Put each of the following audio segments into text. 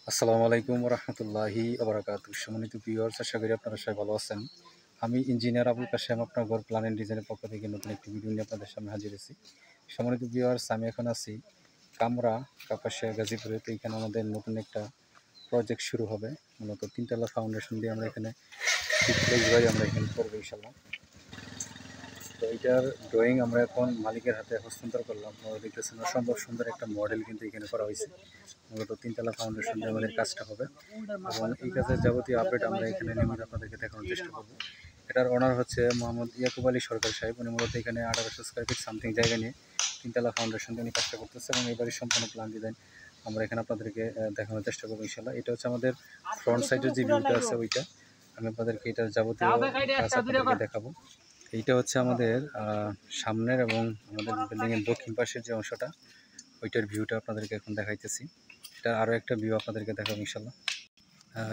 আসসালামু আলাইকুম রহমতুল্লাহি আবরাকাতুহ। সম্মানিত ভিউয়ার্স, আশা করি আপনারা সবাই ভালো আছেন। আমি ইঞ্জিনিয়ার আবুল কাশেম, আপনার ঘর প্ল্যান অ্যান্ড ডিজাইনের পক্ষ থেকে নতুন একটি ভিডিও নিয়ে আপনাদের সামনে হাজির হয়েছি। সম্মানিত ভিউয়ার্স, আমি এখন আছি কামরা, কাপাসিয়া, গাজীপুরে। তো এখানে আমাদের নতুন একটা প্রজেক্ট শুরু হবে। মূলত তিনতলা ফাউন্ডেশন দিয়ে আমরা এখানে আমরা এখানে করবো ইনশাল্লাহ। তো এইটার ড্রয়িং আমরা এখন মালিকের হাতে হস্তান্তর করলাম। আমরা দেখতেছেন অসম্ভব সুন্দর একটা মডেল কিন্তু এখানে করা হয়েছে। মূলত তিনতলা ফাউন্ডেশন দিয়ে আমাদের কাজটা হবে এবং এই কাজের যাবতীয় আপডেট আমরা এখানে নিয়মিত আপনাদেরকে দেখানোর চেষ্টা করব। এটার ওনার হচ্ছে মোহাম্মদ ইয়াকুব আলী সরকার সাহেব। উনি মূলত এখানে 1800 স্কোয়ার ফিট সামথিং জায়গা নিয়ে তিনতলা ফাউন্ডেশন দিয়ে উনি কাজটা করতেছে এবং এবারই সম্পূর্ণ প্ল্যান ডিজাইন আমরা এখানে আপনাদেরকে দেখানোর চেষ্টা করবো ইনশাল্লাহ। এটা হচ্ছে আমাদের ফ্রন্ট সাইডের যে ভিউটা আছে ওইটা আমি আপনাদেরকে এটার যাবতীয় কাজ আপনাদেরকে দেখাবো। এইটা হচ্ছে আমাদের সামনের এবং আমাদের বিল্ডিংয়ের দক্ষিণ পাশের যে অংশটা, ওইটার ভিউটা আপনাদেরকে এখন দেখাইতেছি। এটা আরও একটা ভিউ আপনাদেরকে দেখাবো ইনশাল্লাহ।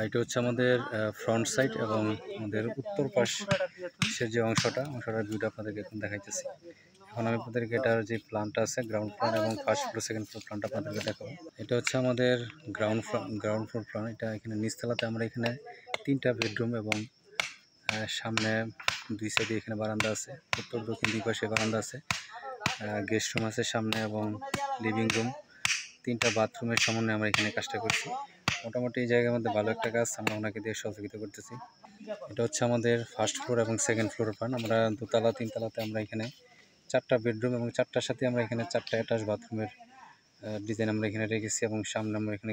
এটা হচ্ছে আমাদের ফ্রন্ট সাইড এবং আমাদের উত্তর পাশের যে অংশটার ভিউটা আপনাদেরকে এখন দেখাইতেছি। এখন আমি আপনাদেরকে এটার যে প্ল্যানটা আছে, গ্রাউন্ড প্ল্যান এবং ফার্স্ট ফ্লোর সেকেন্ড ফ্লোর প্ল্যানটা আপনাদেরকে দেখাবো। এটা হচ্ছে আমাদের গ্রাউন্ড ফ্লোর প্ল্যান। এটা এখানে নিচতলাতে আমরা এখানে 3টা বেডরুম এবং সামনে 2 সাইডে এখানে বারান্দা আছে, উত্তর দক্ষিণ 2 পাশে বারান্দা আছে, গেস্ট রুম আছে সামনে এবং লিভিং রুম, 3টা বাথরুমের সমন্বয়ে আমরা এখানে কাজটা করছি। মোটামুটি এই জায়গার মধ্যে ভালো একটা কাজ আমরা ওনাকে দিয়ে সহযোগিতা করতেছি। এটা হচ্ছে আমাদের ফার্স্ট ফ্লোর এবং সেকেন্ড ফ্লোর প্ল্যান। আমরা দোতলা তিনতলাতে আমরা এখানে 4টা বেডরুম এবং 4টার সাথে আমরা এখানে 4টা অ্যাটাচ বাথরুমের ডিজাইন আমরা এখানে রেখেছি এবং সামনে আমরা এখানে